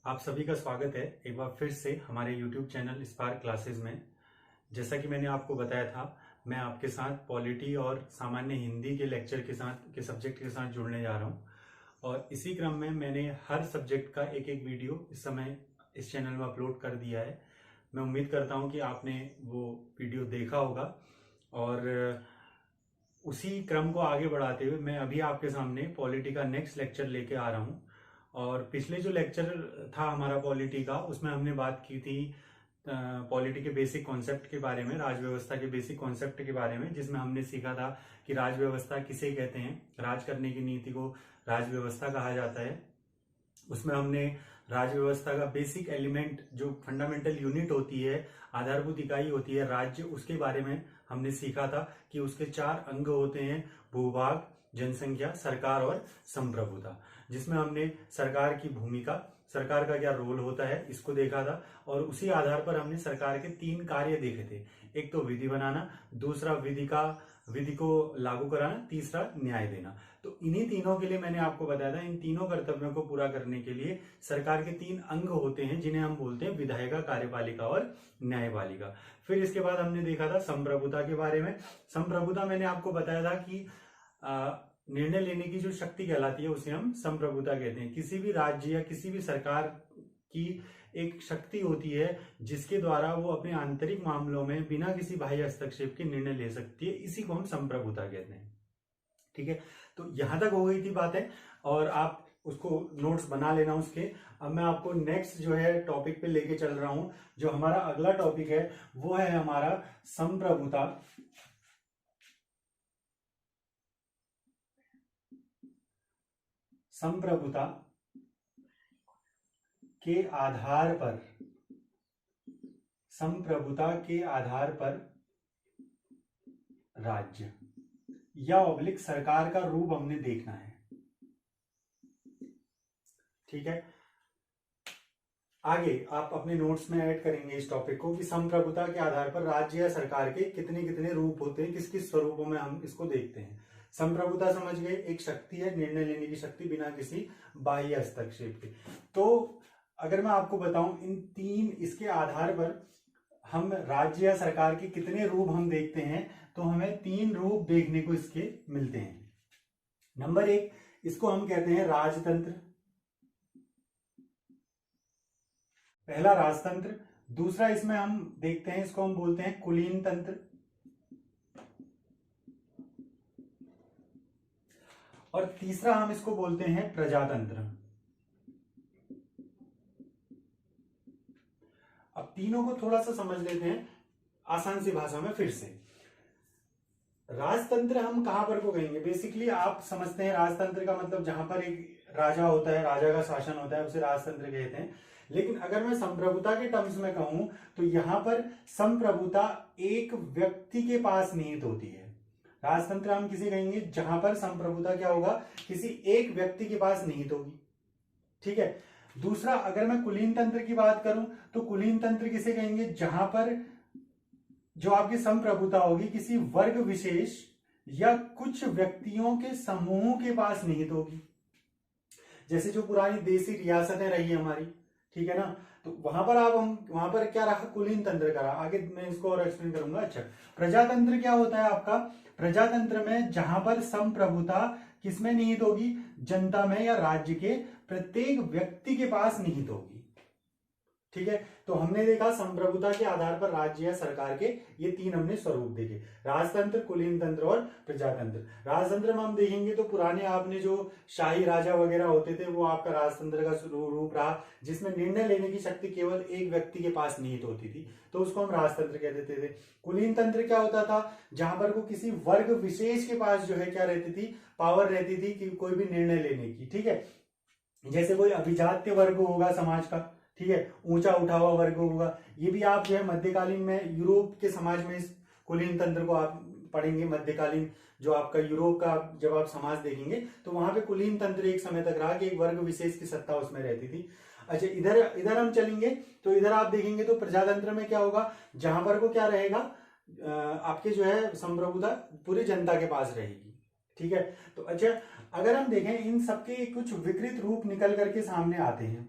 आप सभी का स्वागत है एक बार फिर से हमारे YouTube चैनल स्पार्क क्लासेस में। जैसा कि मैंने आपको बताया था, मैं आपके साथ पॉलिटी और सामान्य हिंदी के लेक्चर के सब्जेक्ट के साथ जुड़ने जा रहा हूं। और इसी क्रम में मैंने हर सब्जेक्ट का एक एक वीडियो इस समय इस चैनल में अपलोड कर दिया है। मैं उम्मीद करता हूं कि आपने वो वीडियो देखा होगा। और उसी क्रम को आगे बढ़ाते हुए मैं अभी आपके सामने पॉलिटी का नेक्स्ट लेक्चर लेके आ रहा हूँ। और पिछले जो लेक्चर था हमारा पॉलिटी का, उसमें हमने बात की थी पॉलिटी के बेसिक कॉन्सेप्ट के बारे में, राज व्यवस्था के बेसिक कॉन्सेप्ट के बारे में, जिसमें हमने सीखा था कि राज व्यवस्था किसे कहते हैं। राज करने की नीति को राज व्यवस्था कहा जाता है। उसमें हमने राज व्यवस्था का बेसिक एलिमेंट, जो फंडामेंटल यूनिट होती है, आधारभूत इकाई होती है राज्य, उसके बारे में हमने सीखा था कि उसके 4 अंग होते हैं: भूभाग, जनसंख्या, सरकार और संप्रभुता। जिसमें हमने सरकार की भूमिका, सरकार का क्या रोल होता है, इसको देखा था। और उसी आधार पर हमने सरकार के 3 कार्य देखे थे। एक तो विधि बनाना, दूसरा विधि को लागू कराना, तीसरा न्याय देना। तो इन्हीं तीनों के लिए मैंने आपको बताया था, इन तीनों कर्तव्यों को पूरा करने के लिए सरकार के 3 अंग होते हैं, जिन्हें हम बोलते हैं विधायिका, कार्यपालिका और न्यायपालिका। फिर इसके बाद हमने देखा था संप्रभुता के बारे में। संप्रभुता मैंने आपको बताया था कि निर्णय लेने की जो शक्ति कहलाती है उसे हम संप्रभुता कहते हैं। किसी भी राज्य या किसी भी सरकार की एक शक्ति होती है जिसके द्वारा वो अपने आंतरिक मामलों में बिना किसी बाह्य हस्तक्षेप के निर्णय ले सकती है, इसी को हम संप्रभुता कहते हैं। ठीक है, तो यहां तक हो गई थी बातें और आप उसको नोट्स बना लेना उसके। अब मैं आपको नेक्स्ट जो है टॉपिक पे लेके चल रहा हूं। जो हमारा अगला टॉपिक है वो है हमारा संप्रभुता। संप्रभुता के आधार पर, संप्रभुता के आधार पर राज्य या ऑब्लिक सरकार का रूप हमने देखना है। ठीक है, आगे आप अपने नोट्स में ऐड करेंगे इस टॉपिक को कि संप्रभुता के आधार पर राज्य या सरकार के कितने कितने रूप होते हैं, किस किस स्वरूपों में हम इसको देखते हैं। संप्रभुता समझ गए, एक शक्ति है, निर्णय लेने की शक्ति बिना किसी बाह्य हस्तक्षेप के। तो अगर मैं आपको बताऊं इन 3 इसके आधार पर हम राज्य या सरकार के कितने रूप हम देखते हैं, तो हमें 3 रूप देखने को इसके मिलते हैं। नंबर 1, इसको हम कहते हैं राजतंत्र। पहला राजतंत्र। दूसरा इसमें हम देखते हैं, इसको हम बोलते हैं कुलीन तंत्र। और तीसरा हम इसको बोलते हैं प्रजातंत्र। अब तीनों को थोड़ा सा समझ लेते हैं आसान सी भाषा में फिर से। राजतंत्र हम कहां पर को कहेंगे? बेसिकली आप समझते हैं राजतंत्र का मतलब जहां पर एक राजा होता है, राजा का शासन होता है, उसे राजतंत्र कहते हैं। लेकिन अगर मैं संप्रभुता के टर्म्स में कहूं तो यहां पर संप्रभुता एक व्यक्ति के पास निहित होती है। राजतंत्र हम किसे कहेंगे? जहां पर संप्रभुता क्या होगा? किसी एक व्यक्ति के पास निहित होगी। ठीक है। दूसरा, अगर मैं कुलीन तंत्र की बात करूं तो कुलीन तंत्र किसे कहेंगे? जहां पर जो आपकी संप्रभुता होगी किसी वर्ग विशेष या कुछ व्यक्तियों के समूह के पास निहित होगी। जैसे जो पुरानी देसी रियासतें रही हमारी, ठीक है ना, तो वहां पर वहां पर क्या रहा? कुलीन तंत्र करा। आगे मैं इसको और एक्सप्लेन करूंगा। अच्छा, प्रजातंत्र क्या होता है आपका? प्रजातंत्र में जहां पर संप्रभुता किसमें निहित होगी? जनता में या राज्य के प्रत्येक व्यक्ति के पास निहित होगी। ठीक है, तो हमने देखा संप्रभुता के आधार पर राज्य या सरकार के ये 3 हमने स्वरूप देखे: राजतंत्र, कुलीन तंत्र और प्रजातंत्र। राजतंत्र में हम देखेंगे तो पुराने आपने जो शाही राजा वगैरह होते थे वो आपका राजतंत्र का रूप रहा, जिसमें निर्णय लेने की शक्ति केवल एक व्यक्ति के पास निहित होती थी, तो उसको हम राजतंत्र कह देते थे। कुलीन तंत्र क्या होता था? जहां पर वो किसी वर्ग विशेष के पास जो है क्या रहती थी? पावर रहती थी कि कोई भी निर्णय लेने की। ठीक है, जैसे कोई अभिजात्य वर्ग होगा समाज का, ठीक है, ऊंचा उठा हुआ वर्ग होगा। ये भी आप जो है मध्यकालीन में यूरोप के समाज में इस कुलीन तंत्र को आप पढ़ेंगे। मध्यकालीन जो आपका यूरोप का जब आप समाज देखेंगे तो वहां पे कुलीन तंत्र एक समय तक रहा कि एक वर्ग विशेष की सत्ता उसमें रहती थी। अच्छा, इधर हम चलेंगे तो इधर आप देखेंगे तो प्रजातंत्र में क्या होगा? जहां पर को क्या रहेगा? आपके जो है संप्रभुता पूरी जनता के पास रहेगी। ठीक है, तो अच्छा, अगर हम देखें इन सबके कुछ विकृत रूप निकल करके सामने आते हैं।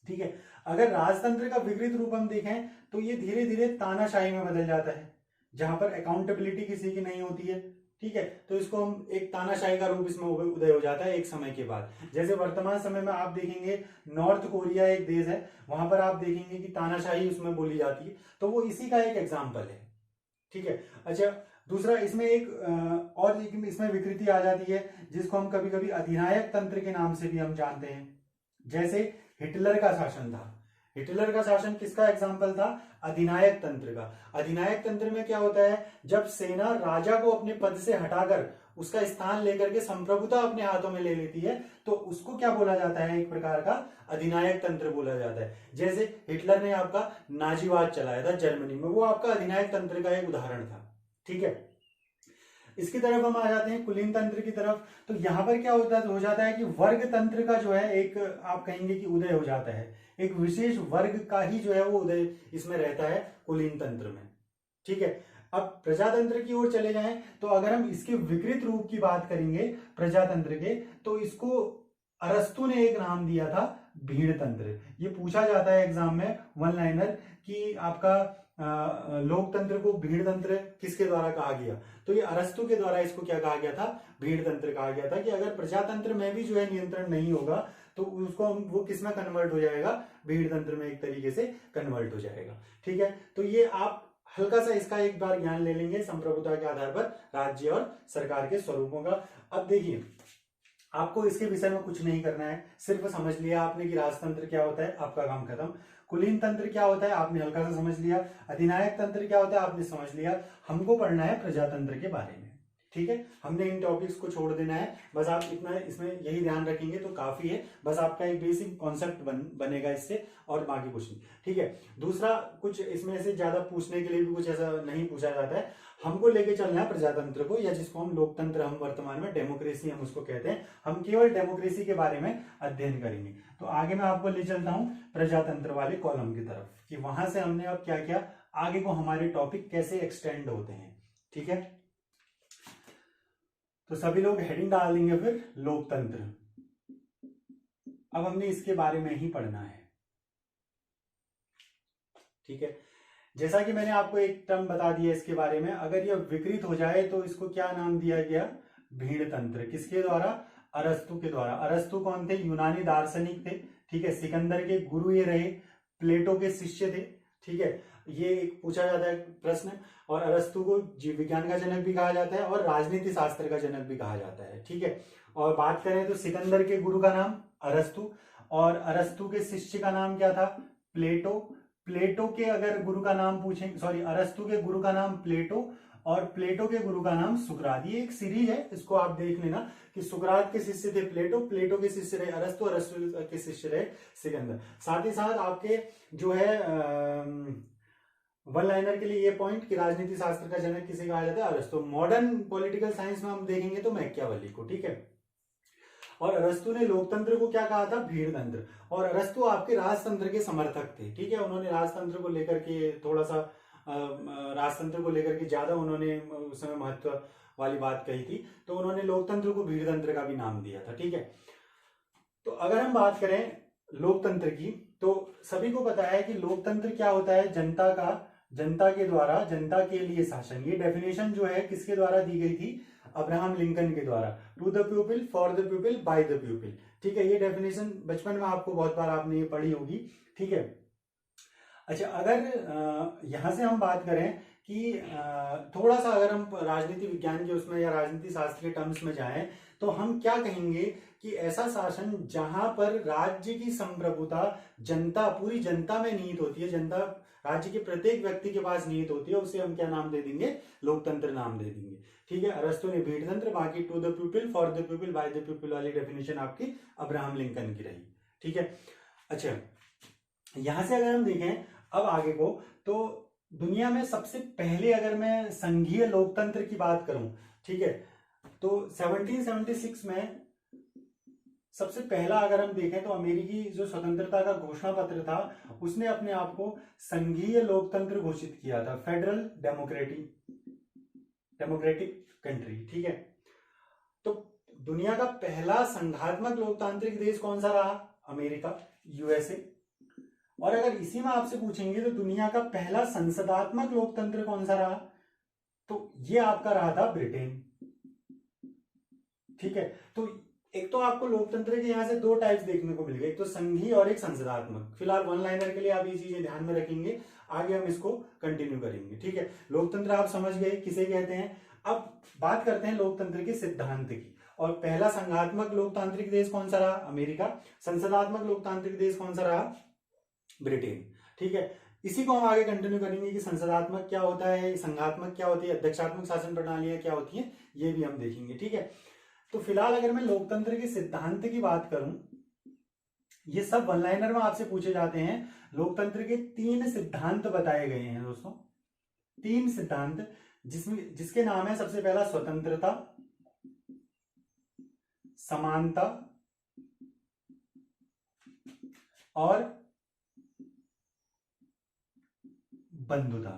ठीक है। अगर राजतंत्र का विकृत रूप हम देखें तो ये धीरे धीरे तानाशाही में बदल जाता है, जहां पर अकाउंटेबिलिटी किसी की नहीं होती है। ठीक है, तो इसको हम एक तानाशाही का रूप इसमें उदय हो जाता है एक समय के बाद। जैसे वर्तमान समय में आप देखेंगे नॉर्थ कोरिया एक देश है, वहां पर आप देखेंगे कि तानाशाही उसमें बोली जाती है, तो वो इसी का एक एग्जाम्पल है। ठीक है। अच्छा, दूसरा इसमें और इसमें विकृति आ जाती है जिसको हम कभी कभी अधिनायक तंत्र के नाम से भी हम जानते हैं। जैसे हिटलर का शासन था, हिटलर का शासन किसका एग्जाम्पल था? अधिनायक तंत्र का। अधिनायक तंत्र में क्या होता है, जब सेना राजा को अपने पद से हटाकर उसका स्थान लेकर के संप्रभुता अपने हाथों में ले लेती है, तो उसको क्या बोला जाता है? एक प्रकार का अधिनायक तंत्र बोला जाता है। जैसे हिटलर ने आपका नाजीवाद चलाया था जर्मनी में, वो आपका अधिनायक तंत्र का एक उदाहरण था। ठीक है, इसकी तरफ हम आ जाते हैं कुलीन तंत्र की तरफ। तो यहां पर क्या हो जाता है कि वर्ग तंत्र का जो है एक आप कहेंगे कि उदय हो जाता है, एक विशेष वर्ग का ही जो है वो उदय इसमें रहता है कुलीन तंत्र में। ठीक है, अब प्रजातंत्र की ओर चले जाएं तो अगर हम इसके विकृत रूप की बात करेंगे प्रजातंत्र के, तो इसको अरस्तु ने एक नाम दिया था भीड़ तंत्र। ये पूछा जाता है एग्जाम में वन लाइनर कि आपका लोकतंत्र को भीड़ तंत्र किसके द्वारा कहा गया, तो ये अरस्तु के द्वारा इसको क्या कहा गया था? भीड़ तंत्र कहा गया था कि अगर प्रजातंत्र में भी जो है नियंत्रण नहीं होगा तो उसको हम वो किस में कन्वर्ट हो जाएगा? भीड़ तंत्र में एक तरीके से कन्वर्ट हो जाएगा। ठीक है, तो ये आप हल्का सा इसका एक बार ज्ञान ले लेंगे संप्रभुता के आधार पर राज्य और सरकार के स्वरूपों का। अब देखिए, आपको इसके विषय में कुछ नहीं करना है, सिर्फ समझ लिया आपने कि राजतंत्र क्या होता है, आपका काम खत्म। कुलीन तंत्र क्या होता है आपने हल्का सा समझ लिया, अधिनायक तंत्र क्या होता है आपने समझ लिया। हमको पढ़ना है प्रजातंत्र के बारे में। ठीक है, हमने इन टॉपिक्स को छोड़ देना है, बस आप इतना इसमें यही ध्यान रखेंगे तो काफी है। बस आपका एक बेसिक कॉन्सेप्ट बनेगा इससे, और बाकी कुछ नहीं। ठीक है, दूसरा कुछ इसमें से ज्यादा पूछने के लिए भी कुछ ऐसा नहीं पूछा जाता है। हमको लेके चलना है प्रजातंत्र को, या जिसको हम लोकतंत्र हम वर्तमान में डेमोक्रेसी हम उसको कहते हैं, हम केवल डेमोक्रेसी के बारे में अध्ययन करेंगे। तो आगे मैं आपको ले चलता हूं प्रजातंत्र वाले कॉलम की तरफ कि वहां से हमने अब क्या क्या आगे को हमारे टॉपिक कैसे एक्सटेंड होते हैं। ठीक है, तो सभी लोग हेडिंग डाल देंगे फिर लोकतंत्र। अब हमने इसके बारे में ही पढ़ना है। ठीक है, जैसा कि मैंने आपको एक टर्म बता दिया इसके बारे में, अगर यह विकृत हो जाए तो इसको क्या नाम दिया गया? भीड़ तंत्र। किसके द्वारा? अरस्तु के द्वारा। अरस्तु कौन थे? यूनानी दार्शनिक थे। ठीक है, सिकंदर के गुरु ये रहे, प्लेटो के शिष्य थे। ठीक है, ये एक पूछा जाता है प्रश्न। और अरस्तु को जीव विज्ञान का जनक भी कहा जाता है और राजनीति शास्त्र का जनक भी कहा जाता है। ठीक है, और बात करें तो सिकंदर के गुरु का नाम अरस्तु, और अरस्तु के शिष्य का नाम क्या था? प्लेटो। प्लेटो के अगर गुरु का नाम पूछें, सॉरी, अरस्तु के गुरु का नाम प्लेटो और प्लेटो के गुरु का नाम सुकरात। ये एक सीरीज है, इसको आप देख लेना कि सुकरात के शिष्य थे प्लेटो, प्लेटो के शिष्य रहे अरस्तु, अरस्तु के शिष्य रहे सिकंदर। साथ ही साथ आपके जो है वन लाइनर के लिए ये पॉइंट कि राजनीति शास्त्र का जनक किसे कहा जाता है? अरस्तु। मॉडर्न पॉलिटिकल साइंस में हम देखेंगे तो मैकियावेली को। ठीक है, और अरस्तु ने लोकतंत्र को क्या कहा था? भीड़ तंत्र। और अरस्तु आपके राजतंत्र के समर्थक थे। ठीक है, उन्होंने राजतंत्र को लेकर के थोड़ा सा राजतंत्र को लेकर के ज्यादा उन्होंने उस समय महत्व वाली बात कही थी, तो उन्होंने लोकतंत्र को भीड़ तंत्र का भी नाम दिया था। ठीक है, तो अगर हम बात करें लोकतंत्र की, तो सभी को पता है कि लोकतंत्र क्या होता है? जनता का, जनता के द्वारा, जनता के लिए शासन। ये डेफिनेशन जो है किसके द्वारा दी गई थी? अब्राहम लिंकन के द्वारा। To the people, for the people, by the people. ठीक है, ये डेफिनेशन बचपन में आपको बहुत बार आपने ये पढ़ी होगी। ठीक है, अच्छा, अगर यहां से हम बात करें कि थोड़ा सा अगर हम राजनीति विज्ञान के उसमें या राजनीति शास्त्र के टर्म्स में जाएं तो हम क्या कहेंगे कि ऐसा शासन जहां पर राज्य की संप्रभुता जनता, पूरी जनता में निहित होती है, जनता राज्य के प्रत्येक व्यक्ति के पास निहित होती है, उसे हम क्या नाम दे देंगे? लोकतंत्र नाम दे देंगे। ठीक है, अरस्तु ने भीड़ तंत्र, बाकी to the people, for the people, by the people वाली डेफिनेशन आपकी अब्राहम लिंकन की रही। ठीक है, अच्छा, यहां से अगर हम देखें अब आगे को, तो दुनिया में सबसे पहले अगर मैं संघीय लोकतंत्र की बात करूं, ठीक है, तो 1776 में सबसे पहला अगर हम देखें तो अमेरिकी जो स्वतंत्रता का घोषणा पत्र था, उसने अपने आप को संघीय लोकतंत्र घोषित किया था, फेडरल डेमोक्रेटिक कंट्री। ठीक है, तो दुनिया का पहला संघात्मक लोकतांत्रिक देश कौन सा रहा? America, USA. और अगर इसी में आपसे पूछेंगे तो दुनिया का पहला संसदात्मक लोकतंत्र कौन सा रहा, तो ये आपका रहा था ब्रिटेन। ठीक है, तो एक तो आपको लोकतंत्र के यहां से दो टाइप्स देखने को मिल गए, एक तो संघीय और एक संसदात्मक। फिलहाल वन लाइनर के लिए आप ये चीजें ध्यान में रखेंगे, आगे हम इसको कंटिन्यू करेंगे। ठीक है, लोकतंत्र आप समझ गए किसे कहते हैं। अब बात करते हैं लोकतंत्र के सिद्धांत की। और पहला संघात्मक लोकतांत्रिक देश कौन सा रहा, अमेरिका। संसदात्मक लोकतांत्रिक देश कौन सा रहा, ब्रिटेन। ठीक है, इसी को हम आगे कंटिन्यू करेंगे कि संसदात्मक क्या होता है, संघात्मक क्या होती है, अध्यक्षात्मक शासन प्रणालियां क्या होती हैं, ये भी हम देखेंगे। ठीक है, तो फिलहाल अगर मैं लोकतंत्र के सिद्धांत की बात करूं, ये सब वन लाइनर में आपसे पूछे जाते हैं। लोकतंत्र के 3 सिद्धांत बताए गए हैं दोस्तों, 3 सिद्धांत, जिसके नाम है सबसे पहला स्वतंत्रता, समानता और बंधुता,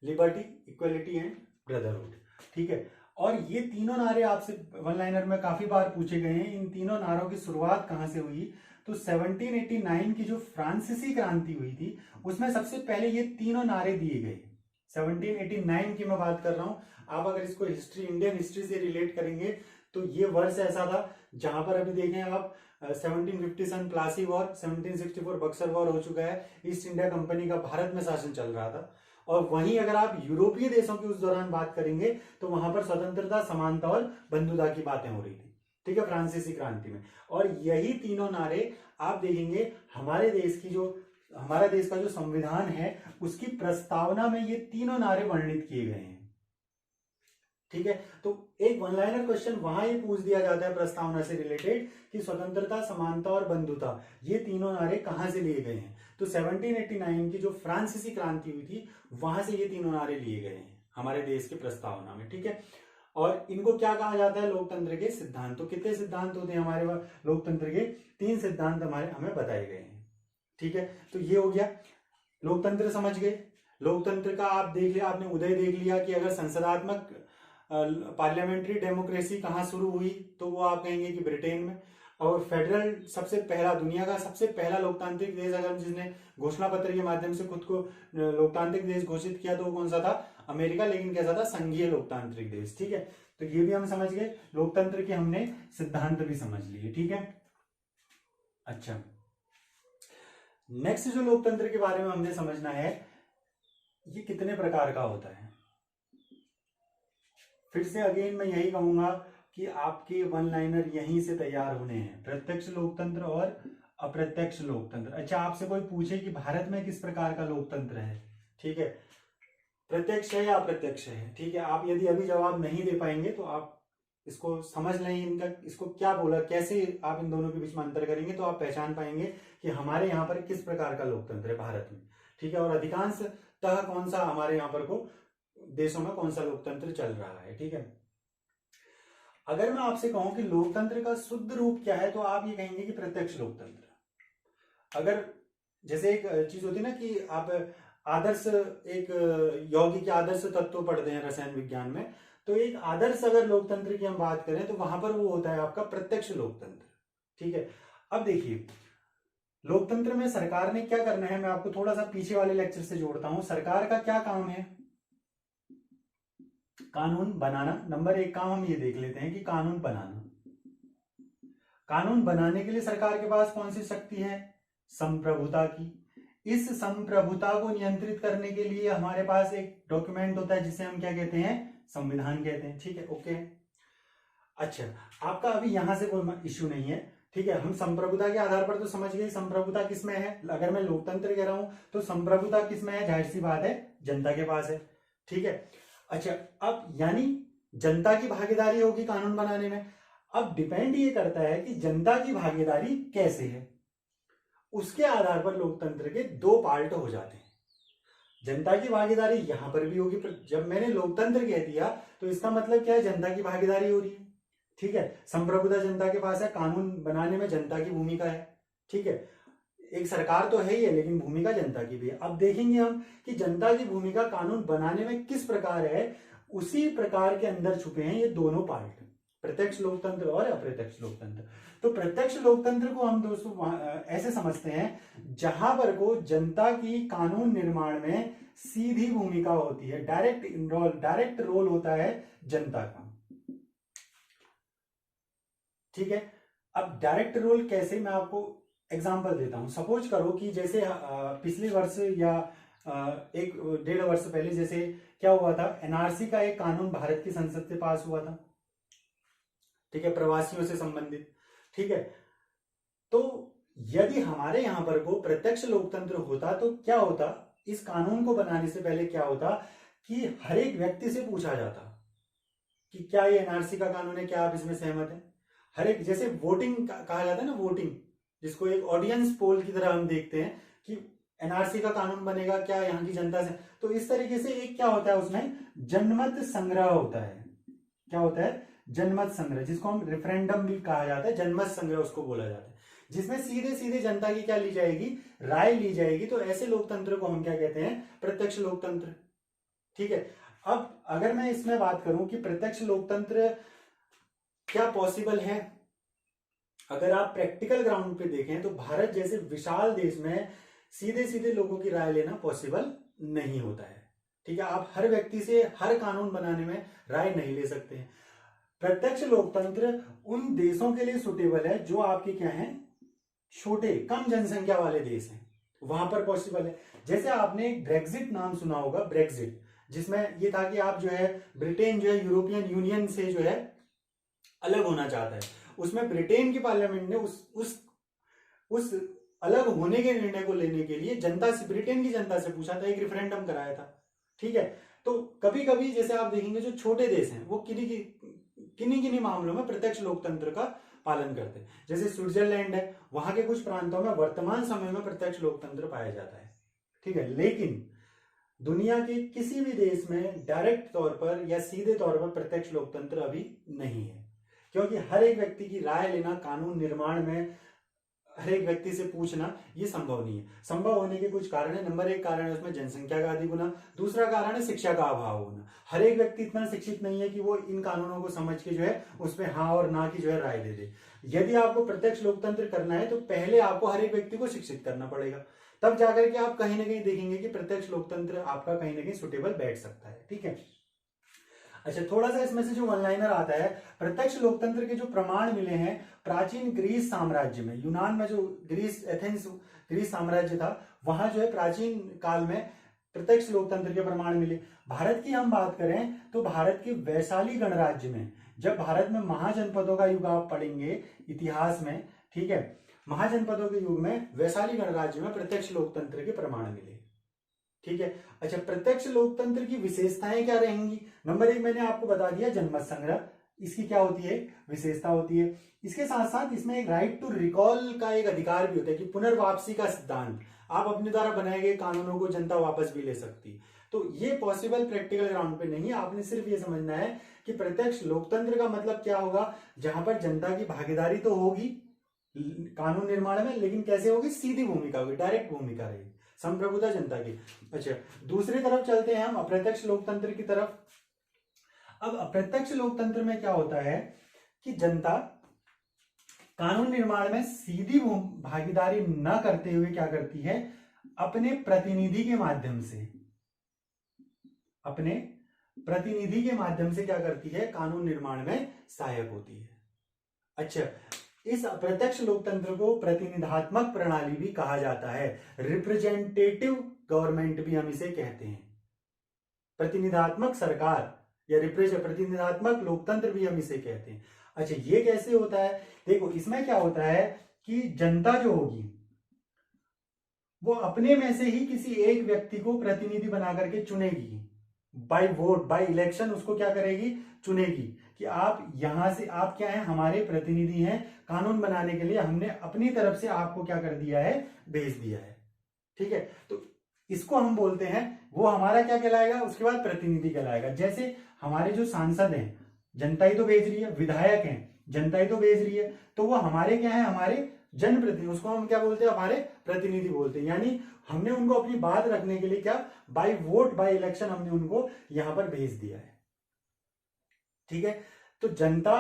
लिबर्टी, इक्वलिटी एंड ब्रदरहुड। ठीक है, और ये तीनों नारे आपसे वन लाइनर में काफी बार पूछे गए हैं। इन तीनों नारों की शुरुआत कहां से हुई, तो 1789 की जो फ्रांसीसी क्रांति हुई थी उसमें सबसे पहले ये तीनों नारे दिए गए। 1789 की मैं बात कर रहा हूं। आप अगर इसको हिस्ट्री, इंडियन हिस्ट्री से रिलेट करेंगे तो ये वर्ष ऐसा था जहां पर अभी देखें आप 1757 प्लासी वॉर, 1764 बक्सर वॉर हो चुका है, ईस्ट इंडिया कंपनी का भारत में शासन चल रहा था। और वहीं अगर आप यूरोपीय देशों की उस दौरान बात करेंगे तो वहां पर स्वतंत्रता, समानता और बंधुता की बातें हो रही थी। ठीक है, फ्रांसीसी क्रांति में। और यही तीनों नारे आप देखेंगे हमारे देश की जो, हमारा देश का जो संविधान है उसकी प्रस्तावना में ये तीनों नारे वर्णित किए गए हैं। ठीक है, तो एक वन लाइनर क्वेश्चन वहां ये पूछ दिया जाता है प्रस्तावना से रिलेटेड कि स्वतंत्रता, समानता और बंधुता, ये तीनों नारे कहां से लिए गए हैं। तो 1789 की जो फ्रांसीसी क्रांति हुई थी वहां से ये तीनों नारे लिए गए हैं हमारे देश की प्रस्तावना में। ठीक है, और इनको क्या कहा जाता है, लोकतंत्र के सिद्धांत। तो कितने सिद्धांत होते हैं हमारे लोकतंत्र के, 3 सिद्धांत हमें बताए गए हैं। ठीक है, तो ये हो गया, लोकतंत्र समझ गए। लोकतंत्र का आप देख लिया, आपने उदय देख लिया कि अगर संसदात्मक पार्लियामेंट्री डेमोक्रेसी कहां शुरू हुई तो वो आप कहेंगे कि ब्रिटेन में। और फेडरल, सबसे पहला, दुनिया का सबसे पहला लोकतांत्रिक देश अगर जिसने घोषणा पत्र के माध्यम से खुद को लोकतांत्रिक देश घोषित किया तो वो कौन सा था, अमेरिका। लेकिन कैसा था, संघीय लोकतांत्रिक देश। ठीक है, तो ये भी हम समझ गए, लोकतंत्र के हमने सिद्धांत भी समझ लिए। ठीक है, अच्छा, नेक्स्ट जो लोकतंत्र के बारे में हमने समझना है, ये कितने प्रकार का होता है। फिर से अगेन मैं यही कहूंगा कि आपके वन लाइनर यहीं से तैयार होने हैं, प्रत्यक्ष लोकतंत्र और अप्रत्यक्ष लोकतंत्र। अच्छा, आपसे कोई पूछे कि भारत में किस प्रकार का लोकतंत्र है, ठीक है, प्रत्यक्ष है या अप्रत्यक्ष है। ठीक है, आप यदि अभी जवाब नहीं दे पाएंगे तो आप इसको समझ लें, इनका इसको क्या बोला, कैसे आप इन दोनों के बीच में अंतर करेंगे तो आप पहचान पाएंगे कि हमारे यहाँ पर किस प्रकार का लोकतंत्र है भारत में। ठीक है, और अधिकांशतः कौन सा हमारे यहाँ पर को देशों में कौन सा लोकतंत्र चल रहा है। ठीक है, अगर मैं आपसे कहूं कि लोकतंत्र का शुद्ध रूप क्या है तो आप ये कहेंगे कि प्रत्यक्ष लोकतंत्र। अगर जैसे एक चीज होती है ना कि आप आदर्श, एक यौगिक के आदर्श तत्व पढ़ते हैं रसायन विज्ञान में, तो एक आदर्श अगर लोकतंत्र की हम बात करें तो वहां पर वो होता है आपका प्रत्यक्ष लोकतंत्र। ठीक है, अब देखिए, लोकतंत्र में सरकार ने क्या करना है, मैं आपको थोड़ा सा पीछे वाले लेक्चर से जोड़ता हूं। सरकार का क्या काम है, कानून बनाना। नंबर 1 काम हम ये देख लेते हैं कि कानून बनाना। कानून बनाने के लिए सरकार के पास कौन सी शक्ति है, संप्रभुता की। इस संप्रभुता को नियंत्रित करने के लिए हमारे पास एक डॉक्यूमेंट होता है जिसे हम क्या कहते हैं, संविधान कहते हैं। ठीक है, ओके। अच्छा, आपका अभी यहां से कोई इश्यू नहीं है। ठीक है, हम संप्रभुता के आधार पर तो समझ गए संप्रभुता किसमें है। अगर मैं लोकतंत्र कह रहा हूं तो संप्रभुता किसमें है, जाहिर सी बात है जनता के पास है। ठीक है, अच्छा, अब यानी जनता की भागीदारी होगी कानून बनाने में। अब डिपेंड ये करता है कि जनता की भागीदारी कैसे है, उसके आधार पर लोकतंत्र के 2 पार्ट हो जाते हैं। जनता की भागीदारी यहां पर भी होगी। जब मैंने लोकतंत्र कह दिया तो इसका मतलब क्या है, जनता की भागीदारी हो रही है। ठीक है, संप्रभुता जनता के पास है, कानून बनाने में जनता की भूमिका है। ठीक है, एक सरकार तो है ही है लेकिन भूमिका जनता की भी है। अब देखेंगे हम कि जनता की भूमिका कानून बनाने में किस प्रकार है, उसी प्रकार के अंदर छुपे हैं ये दोनों पार्ट। प्रत्यक्ष लोकतंत्र और अप्रत्यक्ष लोकतंत्र। तो प्रत्यक्ष लोकतंत्र को हम दोस्तों ऐसे समझते हैं जहां पर को जनता की कानून निर्माण में सीधी भूमिका होती है, डायरेक्ट रोल होता है जनता का। ठीक है, अब डायरेक्ट रोल कैसे, मैं आपको एग्जांपल देता हूं। सपोज करो कि जैसे पिछले वर्ष या 1-1.5 वर्ष पहले जैसे क्या हुआ था, एनआरसी का एक कानून भारत की संसद से पास हुआ था। ठीक है, प्रवासियों से संबंधित। ठीक है, तो यदि हमारे यहां पर को प्रत्यक्ष लोकतंत्र होता तो क्या होता, इस कानून को बनाने से पहले क्या होता कि हर एक व्यक्ति से पूछा जाता कि क्या ये एनआरसी का कानून है, क्या आप इसमें सहमत हैं। हर एक, जैसे वोटिंग कहा जाता है ना, वोटिंग जिसको एक ऑडियंस पोल की तरह हम देखते हैं कि एनआरसी का कानून बनेगा, क्या यहाँ की जनता से, तो इस तरीके से एक क्या होता है उसमें जनमत संग्रह होता है। क्या होता है, जनमत संग्रह, जिसको हम रेफरेंडम भी कहा जाता है, जनमत संग्रह उसको बोला जाता है, जिसमें सीधे सीधे जनता की क्या ली जाएगी, राय ली जाएगी। तो ऐसे लोकतंत्र को हम क्या कहते हैं, प्रत्यक्ष लोकतंत्र। ठीक है, अब अगर मैं इसमें बात करूं कि प्रत्यक्ष लोकतंत्र क्या पॉसिबल है, अगर आप प्रैक्टिकल ग्राउंड पे देखें तो भारत जैसे विशाल देश में सीधे सीधे लोगों की राय लेना पॉसिबल नहीं होता है। ठीक है, आप हर व्यक्ति से हर कानून बनाने में राय नहीं ले सकते हैं। प्रत्यक्ष लोकतंत्र उन देशों के लिए सुटेबल है जो आपके क्या हैं, छोटे कम जनसंख्या वाले देश हैं, वहां पर पॉसिबल है। जैसे आपने ब्रेक्जिट नाम सुना होगा, ब्रेक्जिट, जिसमें ये था कि आप जो है ब्रिटेन जो है यूरोपियन यूनियन से जो है अलग होना चाहता है। उसमें ब्रिटेन की पार्लियामेंट ने उस अलग होने के निर्णय को लेने के लिए जनता से, ब्रिटेन की जनता से पूछा था, एक रेफरेंडम कराया था। ठीक है, तो कभी कभी जैसे आप देखेंगे जो छोटे देश हैं वो किन्हीं मामलों में प्रत्यक्ष लोकतंत्र का पालन करते हैं। जैसे स्विट्जरलैंड है, वहां के कुछ प्रांतों में वर्तमान समय में प्रत्यक्ष लोकतंत्र पाया जाता है। ठीक है, लेकिन दुनिया के किसी भी देश में डायरेक्ट तौर पर या सीधे तौर पर प्रत्यक्ष लोकतंत्र अभी नहीं है, क्योंकि हर एक व्यक्ति की राय लेना कानून निर्माण में, हर एक व्यक्ति से पूछना, ये संभव नहीं है। संभव होने के कुछ कारण है। नंबर 1 कारण है उसमें जनसंख्या का अधिक होना, दूसरा कारण है शिक्षा का अभाव होना। हर एक व्यक्ति इतना शिक्षित नहीं है कि वो इन कानूनों को समझ के जो है उसमें हाँ और ना की जो है राय दे दे। यदि आपको प्रत्यक्ष लोकतंत्र करना है तो पहले आपको हर एक व्यक्ति को शिक्षित करना पड़ेगा, तब जाकर के आप कहीं ना कहीं देखेंगे कि प्रत्यक्ष लोकतंत्र आपका कहीं ना कहीं सुटेबल बैठ सकता है। ठीक है, अच्छा, थोड़ा सा इसमें से जो वन लाइनर आता है, प्रत्यक्ष लोकतंत्र के जो प्रमाण मिले हैं प्राचीन ग्रीस साम्राज्य में, यूनान में जो एथेंस ग्रीस साम्राज्य था, वहां जो है प्राचीन काल में प्रत्यक्ष लोकतंत्र के प्रमाण मिले। भारत की हम बात करें तो भारत के वैशाली गणराज्य में, जब भारत में महाजनपदों का युग आप पढ़ेंगे इतिहास में, ठीक है, महाजनपदों के युग में वैशाली गणराज्य में प्रत्यक्ष लोकतंत्र के प्रमाण मिले। ठीक है, अच्छा, प्रत्यक्ष लोकतंत्र की विशेषताएं क्या रहेंगी। नंबर 1 मैंने आपको बता दिया, जनमत संग्रह, इसकी क्या होती है, विशेषता होती है। इसके साथ साथ इसमें एक राइट टू रिकॉल का एक अधिकार भी होता है कि पुनर्वापसी का सिद्धांत, आप अपने द्वारा बनाए गए कानूनों को जनता वापस भी ले सकती है। तो ये पॉसिबल प्रैक्टिकल ग्राउंड पे नहीं है। आपने सिर्फ ये समझना है कि प्रत्यक्ष लोकतंत्र का मतलब क्या होगा, जहां पर जनता की भागीदारी तो होगी कानून निर्माण में, लेकिन कैसे होगी, सीधी भूमिका होगी, डायरेक्ट भूमिका रहेगी, संप्रभुता जनता की। अच्छा, दूसरी तरफ चलते हैं हम अप्रत्यक्ष लोकतंत्र की तरफ। अब अप्रत्यक्ष लोकतंत्र में क्या होता है कि जनता कानून निर्माण में सीधी भागीदारी न करते हुए क्या करती है, अपने प्रतिनिधि के माध्यम से क्या करती है, कानून निर्माण में सहायक होती है। अच्छा, इस अप्रत्यक्ष लोकतंत्र को प्रतिनिधात्मक प्रणाली भी कहा जाता है, रिप्रेजेंटेटिव गवर्नमेंट भी हम इसे कहते हैं। प्रतिनिधात्मक सरकार या प्रतिनिधात्मक लोकतंत्र भी हम इसे कहते हैं। अच्छा, ये कैसे होता है, देखो इसमें क्या होता है कि जनता जो होगी वो अपने में से ही किसी एक व्यक्ति को प्रतिनिधि बना करके चुनेगी, बाय वोट, बाय इलेक्शन उसको क्या करेगी, चुनेगी कि आप यहां से, आप क्या है, हमारे प्रतिनिधि हैं, कानून बनाने के लिए हमने अपनी तरफ से आपको क्या कर दिया है, भेज दिया है। ठीक है, तो इसको हम बोलते हैं, वो हमारा क्या कहलाएगा, उसके बाद प्रतिनिधि कहलाएगा। जैसे हमारे जो सांसद हैं, जनता ही तो भेज रही है, विधायक हैं, जनता ही तो भेज रही है, तो वो हमारे क्या है, हमारे जनप्रतिनिधि, उसको हम क्या बोलते हैं, हमारे प्रतिनिधि बोलते हैं। यानी हमने उनको अपनी बात रखने के लिए क्या, बाय वोट, बाय इलेक्शन हमने उनको यहां पर भेज दिया है। ठीक है, तो जनता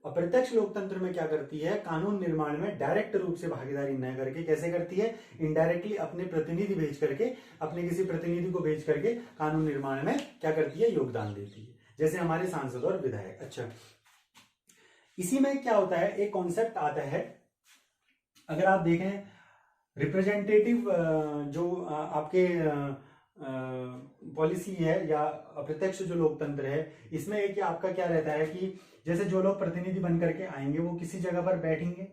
अप्रत्यक्ष लोकतंत्र में क्या करती है, कानून निर्माण में डायरेक्ट रूप से भागीदारी न करके कैसे करती है, इनडायरेक्टली अपने प्रतिनिधि भेज करके, अपने किसी प्रतिनिधि को भेज करके कानून निर्माण में क्या करती है, योगदान देती है, जैसे हमारे सांसद और विधायक। अच्छा, इसी में क्या होता है, एक कॉन्सेप्ट आता है, अगर आप देखें रिप्रेजेंटेटिव जो आपके पॉलिसी है या अप्रत्यक्ष जो लोकतंत्र है, इसमें एक आपका क्या रहता है कि जैसे जो लोग प्रतिनिधि बन करके आएंगे वो किसी जगह पर बैठेंगे,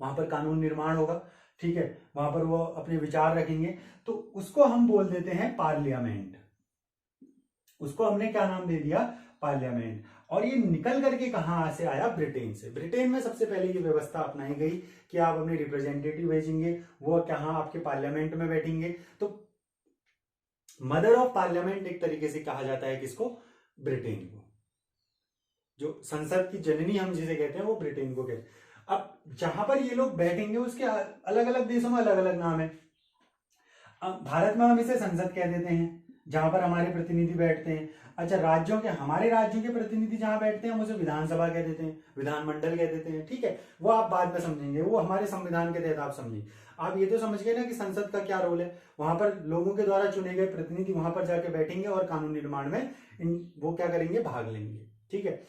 वहां पर कानून निर्माण होगा, ठीक है, वहां पर वो अपने विचार रखेंगे, तो उसको हम बोल देते हैं पार्लियामेंट। उसको हमने क्या नाम दे दिया, पार्लियामेंट। और ये निकल करके कहां से आया, ब्रिटेन से। ब्रिटेन में सबसे पहले ये व्यवस्था अपनाई गई कि आप अपने रिप्रेजेंटेटिव भेजेंगे, वो कहां, आपके पार्लियामेंट में बैठेंगे। तो मदर ऑफ पार्लियामेंट एक तरीके से कहा जाता है किसको, ब्रिटेन को। जो संसद की जननी हम जिसे कहते हैं वो ब्रिटेन को कहते हैं। अब जहां पर ये लोग बैठेंगे उसके अलग अलग देशों में अलग अलग नाम है। अब भारत में हम इसे संसद कह देते हैं, जहां पर हमारे प्रतिनिधि बैठते हैं। अच्छा, राज्यों के, हमारे राज्यों के प्रतिनिधि जहां बैठते हैं हम उसे विधानसभा कह देते हैं, विधानमंडल कह देते हैं, ठीक है, वो आप बाद में समझेंगे, वो हमारे संविधान के तहत आप समझेंगे। आप ये तो समझ गए ना कि संसद का क्या रोल है, वहां पर लोगों के द्वारा चुने गए प्रतिनिधि वहां पर जाके बैठेंगे और कानून निर्माण में वो क्या करेंगे, भाग लेंगे, ठीक है।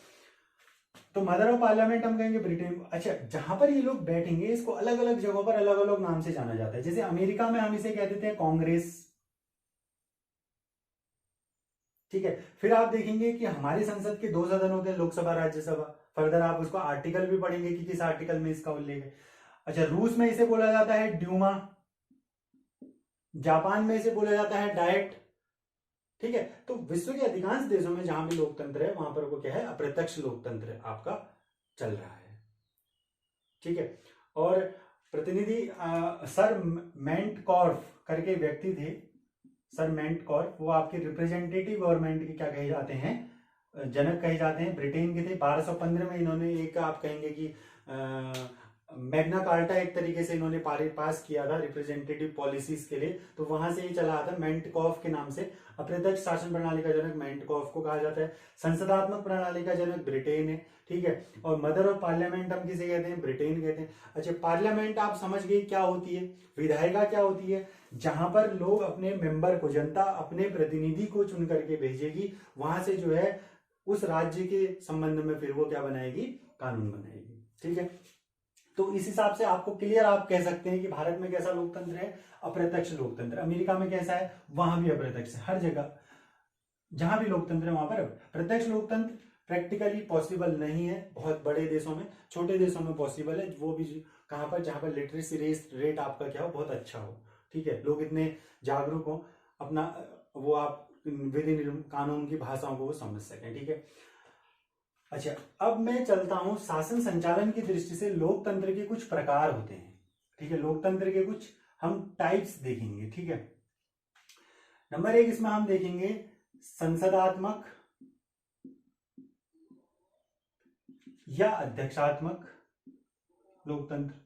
तो मदर ऑफ पार्लियामेंट हम कहेंगे ब्रिटेन। अच्छा, जहां पर ये लोग बैठेंगे इसको अलग अलग जगहों पर अलग अलग नाम से जाना जाता है। जैसे अमेरिका में हम इसे कह देते हैं कांग्रेस, ठीक है। फिर आप देखेंगे कि हमारी संसद के 2 सदन होते हैं, लोकसभा राज्यसभा। फर्दर आप उसको आर्टिकल भी पढ़ेंगे कि किस आर्टिकल में इसका उल्लेख है। अच्छा, रूस में इसे बोला जाता है ड्यूमा, जापान में इसे बोला जाता है डाइट, ठीक है। तो विश्व के अधिकांश देशों में जहां भी लोकतंत्र है वहां पर वो क्या है, अप्रत्यक्ष लोकतंत्र आपका चल रहा है, ठीक है। और प्रतिनिधि सर मेंटकॉर्फ करके व्यक्ति थे, सर मेंटकॉर्फ, वो आपके रिप्रेजेंटेटिव गवर्नमेंट के क्या कहे जाते हैं, जनक कहे जाते हैं, ब्रिटेन के थे। 1215 में इन्होंने एक आप कहेंगे कि मैग्ना कार्टा एक तरीके से इन्होंने पास किया था रिप्रेजेंटेटिव पॉलिसीज के लिए। तो वहां से ये चला आता, मेंटकॉफ के नाम से। अप्रत्यक्ष शासन प्रणाली का जनक मेंटकॉफ को कहा जाता है। संसदात्मक प्रणाली का जनक ब्रिटेन है, ठीक है। और मदर ऑफ पार्लियामेंट हम किसे कहते हैं, ब्रिटेन कहते हैं। अच्छा, पार्लियामेंट आप समझ गए क्या होती है, विधायिका क्या होती है, जहां पर लोग अपने मेंबर को, जनता अपने प्रतिनिधि को चुन करके भेजेगी, वहां से जो है उस राज्य के संबंध में फिर वो क्या बनाएगी, कानून बनाएगी, ठीक है। तो इस हिसाब से आपको क्लियर आप कह सकते हैं कि भारत में कैसा लोकतंत्र है, अप्रत्यक्ष लोकतंत्र। अमेरिका में कैसा है, वहां भी अप्रत्यक्ष है। हर जगह जहां भी लोकतंत्र है वहां पर प्रत्यक्ष लोकतंत्र प्रैक्टिकली पॉसिबल नहीं है। बहुत बड़े देशों में, छोटे देशों में पॉसिबल है, वो भी कहां पर, जहां पर लिटरेसी रेट आपका क्या हो, बहुत अच्छा हो, ठीक है, लोग इतने जागरूक हो, अपना वो आप विधि कानून की भाषाओं को वो समझ सकें, ठीक है। अच्छा, अब मैं चलता हूं शासन संचालन की दृष्टि से लोकतंत्र के कुछ प्रकार होते हैं, ठीक है। लोकतंत्र के कुछ हम टाइप्स देखेंगे, ठीक है। नंबर 1 इसमें हम देखेंगे संसदात्मक या अध्यक्षात्मक लोकतंत्र।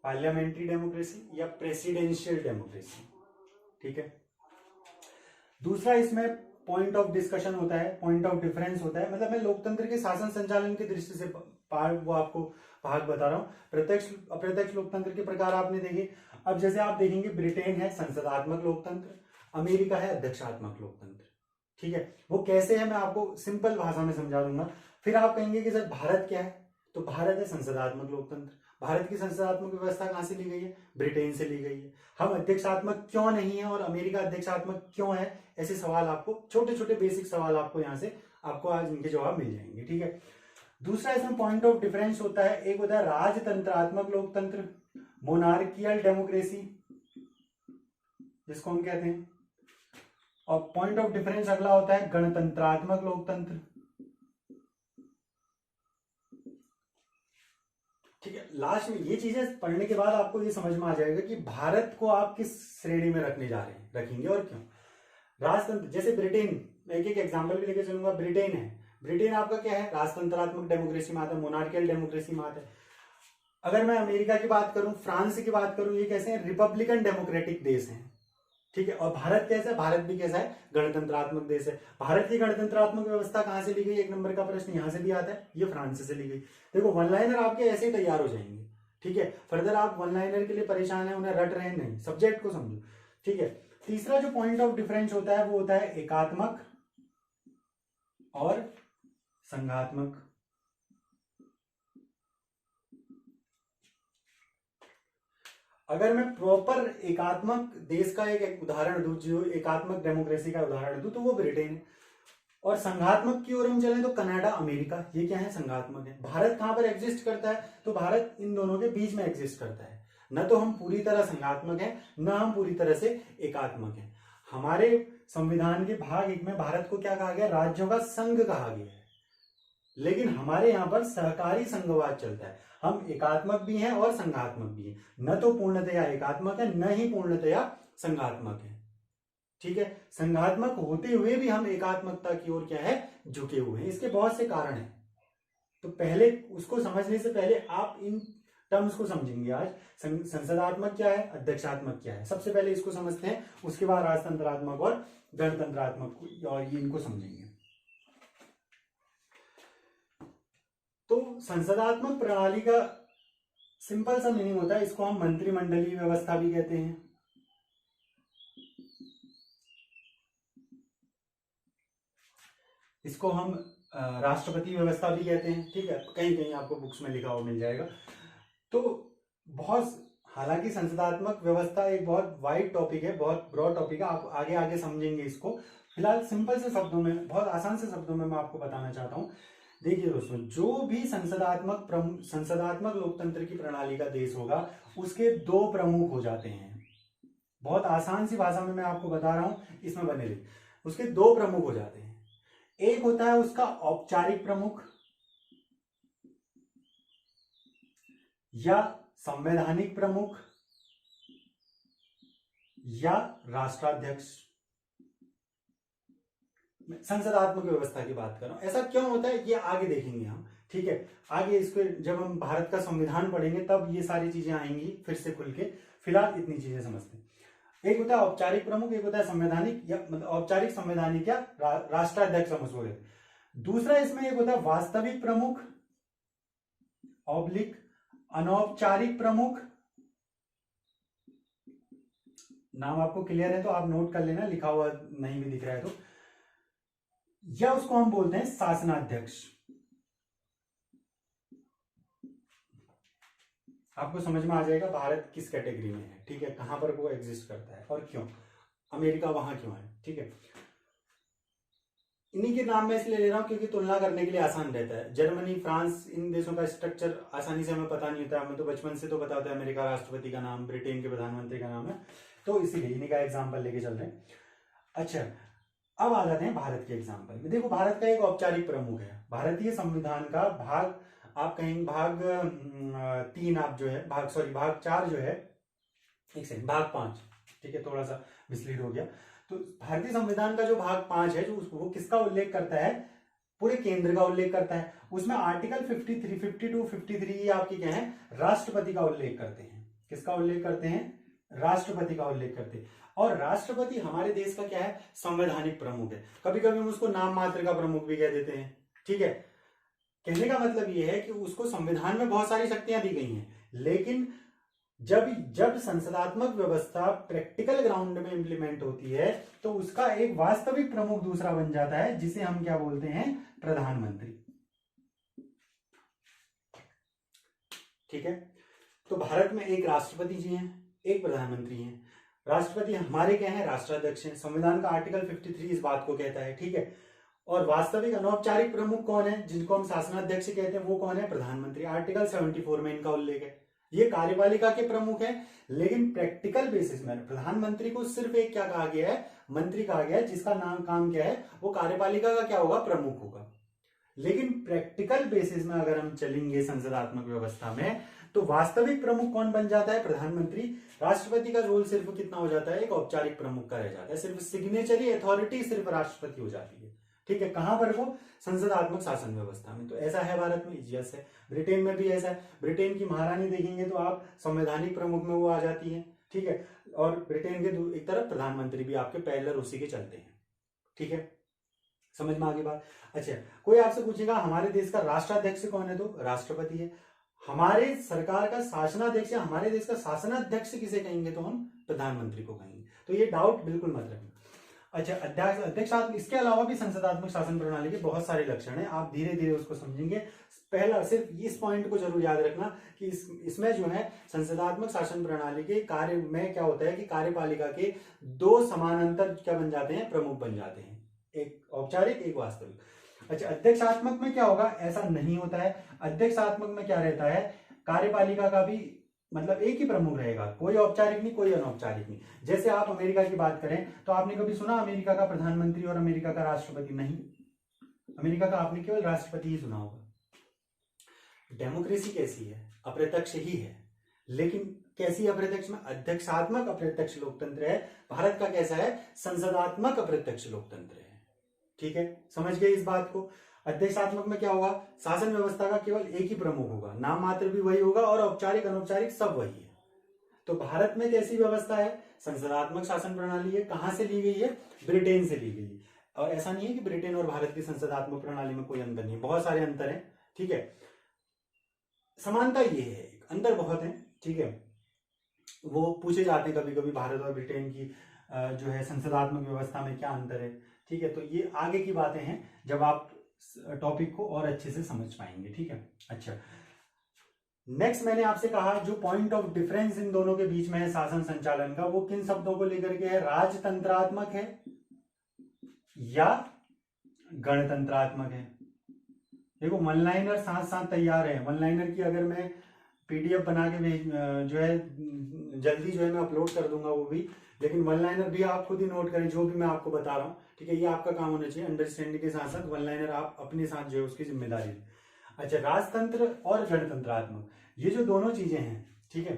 पार्लियामेंट्री डेमोक्रेसी या प्रेसिडेंशियल डेमोक्रेसी, ठीक है। दूसरा इसमें पॉइंट ऑफ डिस्कशन होता है, पॉइंट ऑफ डिफरेंस होता है, मतलब मैं लोकतंत्र के शासन संचालन की दृष्टि से वो आपको भाग बता रहा हूं। प्रत्यक्ष अप्रत्यक्ष लोकतंत्र के प्रकार आपने देखे। अब जैसे आप देखेंगे ब्रिटेन है संसदात्मक लोकतंत्र, अमेरिका है अध्यक्षात्मक लोकतंत्र, ठीक है। वो कैसे है मैं आपको सिंपल भाषा में समझा दूंगा। फिर आप कहेंगे कि सर भारत क्या है, तो भारत है संसदात्मक लोकतंत्र। भारत की संसदात्मक व्यवस्था कहां से ली गई है, ब्रिटेन से ली गई है। हम अध्यक्षात्मक क्यों नहीं है और अमेरिका अध्यक्षात्मक क्यों है, ऐसे सवाल आपको, छोटे छोटे बेसिक सवाल आपको यहां से आपको आज इनके जवाब मिल जाएंगे, ठीक है। दूसरा इसमें पॉइंट ऑफ डिफरेंस होता है, एक होता है राजतंत्रात्मक लोकतंत्र, मोनार्कियल डेमोक्रेसी जिसको हम कहते हैं, और पॉइंट ऑफ डिफरेंस अगला होता है गणतंत्रात्मक लोकतंत्र, ठीक है। लास्ट में ये चीजें पढ़ने के बाद आपको ये समझ में आ जाएगा कि भारत को आप किस श्रेणी में रखने जा रहे हैं, रखेंगे और क्यों। राजतंत्र, जैसे ब्रिटेन, मैं एक एग्जांपल भी लेके चलूंगा। ब्रिटेन है, ब्रिटेन आपका क्या है, राजतंत्रात्मक डेमोक्रेसी में आता है, मोनार्कियल डेमोक्रेसी में आता है। अगर मैं अमेरिका की बात करूं, फ्रांस की बात करूं, ये कैसे हैं? रिपब्लिकन डेमोक्रेटिक देश हैं, ठीक है। और भारत कैसा है? भारत भी कैसा है? गणतंत्रात्मक देश है। भारत की गणतंत्रात्मक व्यवस्था कहां से ली गई? एक नंबर का प्रश्न यहां से भी आता है, ये फ्रांस से ली गई। देखो वन लाइनर आपके ऐसे ही तैयार हो जाएंगे, ठीक है। फर्दर आप वन लाइनर के लिए परेशान है, उन्हें रट रहे हैं नहीं, सब्जेक्ट को समझो, ठीक है। तीसरा जो पॉइंट ऑफ डिफरेंस होता है वो होता है एकात्मक और संघात्मक। अगर मैं प्रॉपर एकात्मक देश का एक उदाहरण दूं, जो एकात्मक डेमोक्रेसी का उदाहरण दूं, तो वो ब्रिटेन है। और संघात्मक की ओर हम चलें तो कनाडा, अमेरिका, ये क्या है? संघात्मक है। भारत कहां पर एग्जिस्ट करता है? तो भारत इन दोनों के बीच में एग्जिस्ट करता है। न तो हम पूरी तरह संघात्मक है, न हम पूरी तरह से एकात्मक है। हमारे संविधान के भाग 1 में भारत को क्या कहा गया? राज्यों का संघ कहा गया है। लेकिन हमारे यहां पर सहकारी संघवाद चलता है, हम एकात्मक भी हैं और संघात्मक भी हैं। न तो पूर्णतया एकात्मक है, न ही पूर्णतया संघात्मक है, ठीक है। संघात्मक होते हुए भी हम एकात्मकता की ओर क्या है? झुके हुए हैं। इसके बहुत से कारण हैं, तो पहले उसको समझने से पहले आप इन टर्म्स को समझेंगे आज। संसदात्मक क्या है, अध्यक्षात्मक क्या है, सबसे पहले इसको समझते हैं, उसके बाद राजतंत्रात्मक और गणतंत्रात्मक और ये इनको समझेंगे। तो संसदात्मक प्रणाली का सिंपल सा मीनिंग होता है, इसको हम मंत्रिमंडलीय व्यवस्था भी कहते हैं, इसको हम राष्ट्रपति व्यवस्था भी कहते हैं, ठीक है। कहीं कहीं आपको बुक्स में लिखा हुआ मिल जाएगा। तो बहुत, हालांकि संसदात्मक व्यवस्था एक बहुत वाइड टॉपिक है, बहुत ब्रॉड टॉपिक है, आप आगे आगे समझेंगे इसको। फिलहाल सिंपल से शब्दों में, बहुत आसान से शब्दों में मैं आपको बताना चाहता हूं। देखिए दोस्तों, जो भी संसदात्मक लोकतंत्र की प्रणाली का देश होगा, उसके 2 प्रमुख हो जाते हैं। बहुत आसान सी भाषा में मैं आपको बता रहा हूं, इसमें बने रहिए। उसके 2 प्रमुख हो जाते हैं। एक होता है उसका औपचारिक प्रमुख या संवैधानिक प्रमुख या राष्ट्राध्यक्ष। संसदात्मक व्यवस्था की बात कर रहा हूं। ऐसा क्यों होता है ये आगे देखेंगे हम, ठीक है। आगे इसको जब हम भारत का संविधान पढ़ेंगे तब ये सारी चीजें आएंगी फिर से खुल के। फिलहाल इतनी चीजें समझते हैं। एक होता है औपचारिक प्रमुख, एक होता है संवैधानिक या मतलब औपचारिक, संवैधानिक या राष्ट्राध्यक्ष समझ। दूसरा इसमें एक होता है वास्तविक प्रमुख ऑब्लिक अनौपचारिक प्रमुख। नाम आपको क्लियर है तो आप नोट कर लेना, लिखा हुआ नहीं भी दिख रहा है तो। या उसको हम बोलते हैं शासनाध्यक्ष। आपको समझ में आ जाएगा भारत किस कैटेगरी में है, ठीक है, कहां पर वो एग्जिस्ट करता है और क्यों, अमेरिका वहां क्यों है, ठीक है। इन्हीं के नाम में इसलिए ले रहा हूं क्योंकि तुलना करने के लिए आसान रहता है। जर्मनी, फ्रांस, इन देशों का स्ट्रक्चर आसानी से हमें पता नहीं होता, हमें तो बचपन से तो पता होता है अमेरिका राष्ट्रपति का नाम, ब्रिटेन के प्रधानमंत्री का नाम है, तो इसीलिए इन्हीं का एग्जाम्पल लेके चल रहे हैं। अच्छा, अब आ जाते हैं भारत के एग्जाम्पल में। देखो भारत का एक औपचारिक प्रमुख है, भारतीय संविधान का भाग, आप कहेंगे भाग 3, आप जो है भाग 4 जो है, एक सेकंड, भाग 5, ठीक है, थोड़ा सा मिसलीड हो गया। तो भारतीय संविधान का जो भाग 5 है, जो वो किसका उल्लेख करता है? पूरे केंद्र का उल्लेख करता है। उसमें आर्टिकल 53, 52, 53 आपकी क्या है? राष्ट्रपति का उल्लेख करते हैं। किसका उल्लेख करते हैं? राष्ट्रपति का उल्लेख करते हैं। और राष्ट्रपति हमारे देश का क्या है? संवैधानिक प्रमुख है। कभी कभी हम उसको नाम मात्र का प्रमुख भी कह देते हैं, ठीक है। कहने का मतलब यह है कि उसको संविधान में बहुत सारी शक्तियां दी गई हैं, लेकिन जब संसदात्मक व्यवस्था प्रैक्टिकल ग्राउंड में इंप्लीमेंट होती है तो उसका एक वास्तविक प्रमुख दूसरा बन जाता है, जिसे हम क्या बोलते हैं? प्रधानमंत्री, ठीक है। तो भारत में एक राष्ट्रपति जी हैं, एक प्रधानमंत्री हैं। राष्ट्रपति हमारे क्या है? राष्ट्राध्यक्ष हैं। संविधान का आर्टिकल 53 इस बात को कहता है, ठीक है। और वास्तविक अनौपचारिक प्रमुख कौन है, जिनको हम शासनाध्यक्ष कहते हैं, वो कौन है? प्रधानमंत्री। आर्टिकल 74 में इनका उल्लेख है। ये कार्यपालिका के प्रमुख हैं, लेकिन प्रैक्टिकल बेसिस में प्रधानमंत्री को सिर्फ एक क्या कहा गया है? मंत्री कहा गया है, जिसका नाम काम क्या है? वो कार्यपालिका का क्या होगा? प्रमुख होगा। लेकिन प्रैक्टिकल बेसिस में अगर हम चलेंगे संसदात्मक व्यवस्था में, तो वास्तविक प्रमुख कौन बन जाता है? प्रधानमंत्री। राष्ट्रपति का रोल सिर्फ कितना हो जाता है? एक औपचारिक प्रमुख का रह जाता है, सिर्फ सिग्नेचरी अथॉरिटी सिर्फ राष्ट्रपति हो जाती है, ठीक है, कहां पर वो, संसदात्मक शासन व्यवस्था में। तो ऐसा है भारत में, यस है। ब्रिटेन में भी ऐसा है। ब्रिटेन की महारानी देखेंगे तो आप संवैधानिक प्रमुख में वो आ जाती है, ठीक है। और ब्रिटेन के एक तरफ प्रधानमंत्री भी आपके पैरेलल उसी के चलते हैं, ठीक है। समझ में आ गई बात। अच्छा, कोई आपसे पूछेगा हमारे देश का राष्ट्राध्यक्ष कौन है, तो राष्ट्रपति है। हमारे सरकार का शासनाध्यक्ष या हमारे देश का शासनाध्यक्ष किसे कहेंगे, तो हम प्रधानमंत्री को कहेंगे। तो ये डाउट बिल्कुल मत रखना। अच्छा, अध्यक्षात्मक, इसके अलावा भी संसदात्मक शासन प्रणाली के बहुत सारे लक्षण हैं, आप धीरे धीरे उसको समझेंगे। पहला सिर्फ इस पॉइंट को जरूर याद रखना कि इसमें जो है संसदात्मक शासन प्रणाली के कार्य में क्या होता है कि कार्यपालिका के दो समानांतर क्या बन जाते हैं, प्रमुख बन जाते हैं, एक औपचारिक एक वास्तविक। अच्छा, अध्यक्षात्मक में क्या होगा, ऐसा नहीं होता है। अध्यक्षात्मक में क्या रहता है, कार्यपालिका का भी मतलब एक ही प्रमुख रहेगा, कोई औपचारिक नहीं, कोई अनौपचारिक नहीं। जैसे आप अमेरिका की बात करें तो आपने कभी सुना अमेरिका का प्रधानमंत्री और अमेरिका का राष्ट्रपति? नहीं, अमेरिका का आपने केवल राष्ट्रपति ही सुना होगा। डेमोक्रेसी कैसी है, अप्रत्यक्ष ही है, लेकिन कैसी अप्रत्यक्ष में, अध्यक्षात्मक अप्रत्यक्ष लोकतंत्र है। भारत का कैसा है, संसदात्मक अप्रत्यक्ष लोकतंत्र है, ठीक है। समझ गए इस बात को। अध्यक्षात्मक में क्या होगा, शासन व्यवस्था का केवल एक ही प्रमुख होगा, नाम मात्र भी वही होगा और औपचारिक अनौपचारिक सब वही है। तो भारत में कैसी व्यवस्था है, संसदात्मक शासन प्रणाली है। कहां से ली गई है, ब्रिटेन से ली गई है। और ऐसा नहीं है कि ब्रिटेन और भारत की संसदात्मक प्रणाली में कोई अंतर नहीं, बहुत सारे अंतर है, ठीक है। समानता ये है, अंतर बहुत है, ठीक है। वो पूछे जाते हैं कभी कभी भारत और ब्रिटेन की जो है संसदात्मक व्यवस्था में क्या अंतर है, ठीक है। तो ये आगे की बातें हैं जब आप टॉपिक को और अच्छे से समझ पाएंगे, ठीक है। अच्छा, नेक्स्ट मैंने आपसे कहा जो पॉइंट ऑफ डिफरेंस इन दोनों के बीच में है शासन संचालन का, वो किन शब्दों को लेकर के है, राजतंत्रात्मक है या गणतंत्रात्मक है। देखो वन लाइनर साथ साथ तैयार है, वन लाइनर की अगर मैं पीडीएफ बना के जो है जल्दी जो है मैं अपलोड कर दूंगा वो भी, लेकिन वन लाइनर भी आप खुद ही नोट करें जो भी मैं आपको बता रहा हूँ, ठीक है। ये आपका काम होना चाहिए, अंडरस्टैंडिंग के साथ साथ वन लाइनर आप अपने साथ जो है उसकी जिम्मेदारी। अच्छा, राजतंत्र और गणतंत्रात्मक, ये जो दोनों चीजें हैं, ठीक है,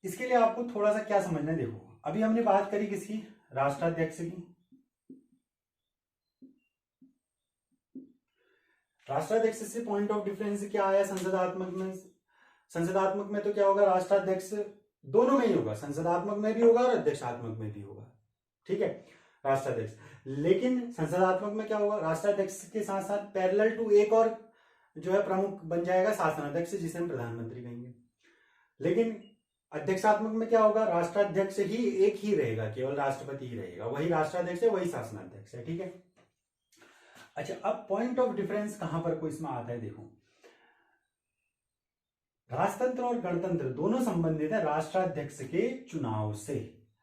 इसके लिए आपको थोड़ा सा क्या समझना है। देखो अभी हमने बात करी किसकी, राष्ट्राध्यक्ष की। राष्ट्राध्यक्ष से पॉइंट ऑफ डिफरेंस क्या आया संसदात्मक में, संसदात्मक में तो क्या होगा, राष्ट्राध्यक्ष दोनों में ही होगा, संसदात्मक में भी होगा और अध्यक्षात्मक में भी होगा, ठीक है, राष्ट्राध्यक्ष। लेकिन संसदात्मक में क्या होगा, राष्ट्राध्यक्ष के साथ साथ पैरेलल टू एक और जो है प्रमुख बन जाएगा शासनाध्यक्ष, जिसे हम प्रधानमंत्री कहेंगे। लेकिन अध्यक्षात्मक में क्या होगा, राष्ट्राध्यक्ष ही एक ही रहेगा, केवल राष्ट्रपति ही रहेगा, वही राष्ट्राध्यक्ष है, वही शासनाध्यक्ष है, ठीक है। अच्छा, अब पॉइंट ऑफ डिफरेंस कहां पर को इसमें आता है, देखो राजतंत्र और गणतंत्र दोनों संबंधित है राष्ट्राध्यक्ष के चुनाव से,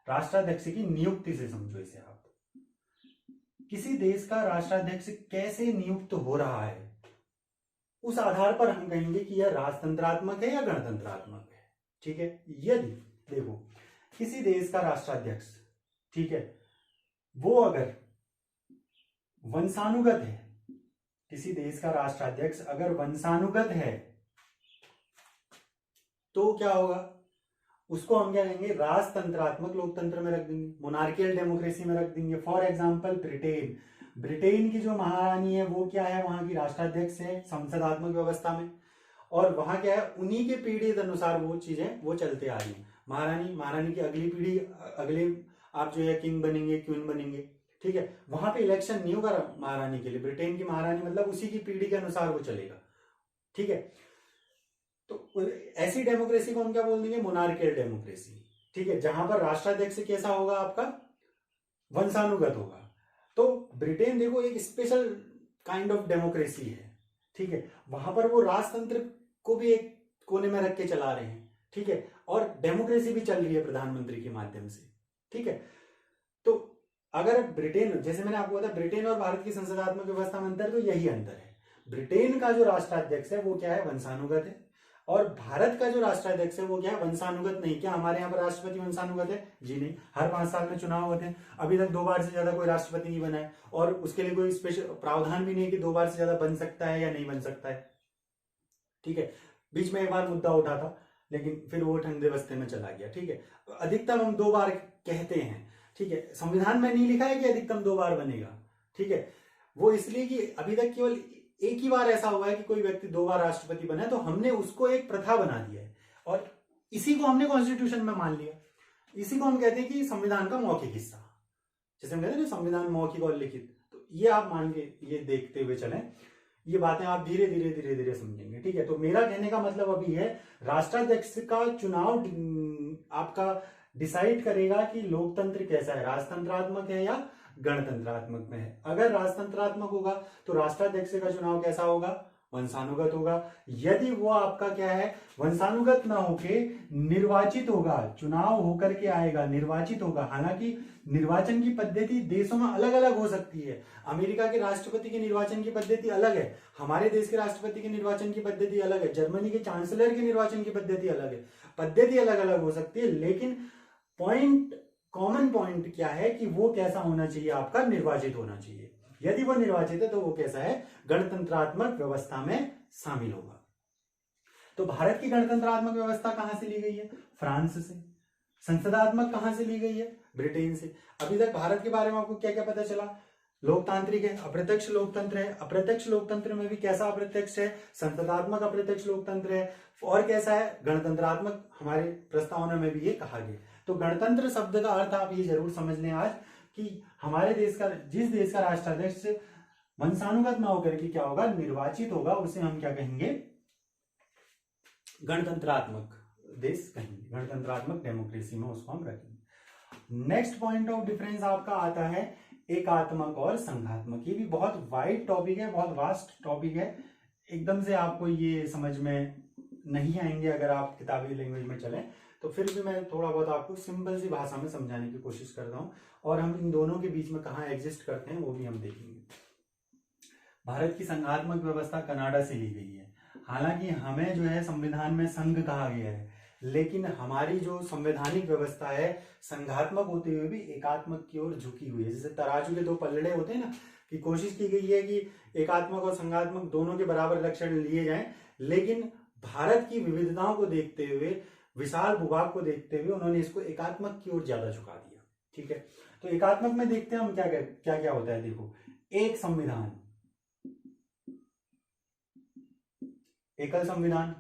राष्ट्राध्यक्ष की नियुक्ति से। समझो इसे आप, किसी देश का राष्ट्राध्यक्ष कैसे नियुक्त हो रहा है उस आधार पर हम कहेंगे कि यह राजतंत्रात्मक है या गणतंत्रात्मक है, ठीक है। यदि देखो किसी देश का राष्ट्राध्यक्ष, ठीक है, वो अगर वंशानुगत है, किसी देश का राष्ट्राध्यक्ष अगर वंशानुगत है तो क्या होगा, उसको हम क्या कहेंगे, राजतंत्रात्मक लोकतंत्र में रख देंगे, मोनार्कियल डेमोक्रेसी में रख देंगे। फॉर एग्जांपल ब्रिटेन, ब्रिटेन की जो महारानी है वो क्या है, वहां की राष्ट्राध्यक्ष है संसदात्मक व्यवस्था में, और वहां क्या है, उन्हीं के पीढ़ी के अनुसार वो चीजें वो चलते आ रही है। महारानी की अगली पीढ़ी, अगले आप जो है किंग बनेंगे, क्वीन बनेंगे, ठीक है। वहां पे इलेक्शन नहीं होगा महारानी के लिए, ब्रिटेन की महारानी मतलब उसी की पीढ़ी के अनुसार वो चलेगा, ठीक है। तो ऐसी डेमोक्रेसी को हम क्या बोल देंगे, मोनार्कियल डेमोक्रेसी, ठीक है, जहां पर राष्ट्राध्यक्ष कैसा होगा, आपका वंशानुगत होगा। तो ब्रिटेन देखो एक स्पेशल काइंड ऑफ डेमोक्रेसी है, ठीक है, वहां पर वो राजतंत्र को भी एक कोने में रख के चला रहे हैं, ठीक है, और डेमोक्रेसी भी चल रही है प्रधानमंत्री के माध्यम से, ठीक है। तो अगर ब्रिटेन, जैसे मैंने आपको बताया ब्रिटेन और भारत की संसदात्मक व्यवस्था में अंतर, तो यही अंतर है। ब्रिटेन का जो राष्ट्राध्यक्ष है वो क्या है, वंशानुगत है, और भारत का जो राष्ट्राध्यक्ष है वो क्या है, वंशानुगत नहीं। क्या हमारे यहाँ पर राष्ट्रपति वंशानुगत है? जी नहीं, हर 5 साल में चुनाव होते हैं, अभी तक 2 बार से ज्यादा कोई राष्ट्रपति नहीं बना है, और उसके लिए कोई स्पेशल प्रावधान भी नहीं है कि 2 बार से ज्यादा बन सकता है या नहीं बन सकता है, ठीक है। बीच में एक बार मुद्दा उठा था, लेकिन फिर वो ठंडे बस्ते में चला गया, ठीक है। अधिकतम हम 2 बार कहते हैं, ठीक है, संविधान में नहीं लिखा है कि अधिकतम 2 बार बनेगा, ठीक है, वो इसलिए कि अभी तक केवल एक ही बार ऐसा हुआ है कि कोई व्यक्ति 2 बार राष्ट्रपति बना है, तो हमने उसको एक प्रथा बना दिया है और इसी को हमने कॉन्स्टिट्यूशन में मान लिया। इसी को हम कहते हैं कि संविधान का मौखिक हिस्सा, जैसे हम कहते हैं ना संविधान मौखिक और लिखित। तो ये आप मान के ये देखते हुए चलें, ये बातें आप धीरे धीरे धीरे धीरे समझेंगे। ठीक है, तो मेरा कहने का मतलब अभी है राष्ट्राध्यक्ष का चुनाव आपका डिसाइड करेगा कि लोकतंत्र कैसा है, राजतंत्रात्मक है या गणतंत्रात्मक में है। अगर राजतंत्रात्मक होगा तो राष्ट्राध्यक्ष का चुनाव कैसा होगा, वंशानुगत होगा। यदि वो आपका क्या है, वंशानुगत ना होके निर्वाचित होगा, चुनाव होकर के आएगा, निर्वाचित होगा। हालांकि निर्वाचन की पद्धति देशों में अलग अलग हो सकती है। अमेरिका के राष्ट्रपति की निर्वाचन की पद्धति अलग है, हमारे देश के राष्ट्रपति की निर्वाचन की पद्धति अलग है, जर्मनी के चांसलर की निर्वाचन की पद्धति अलग है। पद्धति अलग अलग हो सकती है, लेकिन कॉमन पॉइंट क्या है कि वो कैसा होना चाहिए, आपका निर्वाचित होना चाहिए। यदि वो निर्वाचित है तो वो कैसा है, गणतंत्रात्मक व्यवस्था में शामिल होगा। तो भारत की गणतंत्रात्मक व्यवस्था कहां से ली गई है, फ्रांस से। संसदात्मक कहां से ली गई है, ब्रिटेन से। अभी तक भारत के बारे में आपको क्या क्या पता चला, लोकतांत्रिक है, अप्रत्यक्ष लोकतंत्र है। अप्रत्यक्ष लोकतंत्र में भी कैसा अप्रत्यक्ष है, संसदात्मक अप्रत्यक्ष लोकतंत्र है। और कैसा है, गणतंत्रात्मक। हमारे प्रस्तावना में भी ये कहा गया। तो गणतंत्र शब्द का अर्थ आप ये जरूर समझ लें आज कि हमारे देश का, जिस देश का राष्ट्राध्यक्ष वंशानुगत ना होकर के क्या होगा, निर्वाचित होगा, उसे हम क्या कहेंगे, गणतंत्रात्मक देश कहेंगे, गणतंत्रात्मक डेमोक्रेसी में उसको हम रखेंगे। नेक्स्ट पॉइंट ऑफ डिफरेंस आपका आता है एकात्मक और संघात्मक। ये भी बहुत वाइड टॉपिक है, बहुत वास्ट टॉपिक है, एकदम से आपको ये समझ में नहीं आएंगे अगर आप किताबी लैंग्वेज में चलें। तो फिर भी मैं थोड़ा बहुत आपको सिंपल सी भाषा में समझाने की कोशिश करता हूं, और हम इन दोनों के बीच में कहाँ एग्जिस्ट करते हैं वो भी हम देखेंगे। भारत की संघात्मक व्यवस्था कनाडा से ली गई है। हालांकि हमें जो है संविधान में संघ कहा गया है, लेकिन हमारी जो संवैधानिक व्यवस्था है संघात्मक होते हुए भी एकात्मक की ओर झुकी हुई है। जैसे तराजू के 2 पल्लड़े होते हैं ना, कि कोशिश की गई है कि एकात्मक और संघात्मक दोनों के बराबर लक्षण लिए जाएं, लेकिन भारत की विविधताओं को देखते हुए, विशाल भूभाग को देखते हुए उन्होंने इसको एकात्मक की ओर ज्यादा झुका दिया। ठीक है, तो एकात्मक में देखते हैं हम क्या क्या क्या होता है। देखो, एक संविधान, एकल संविधान,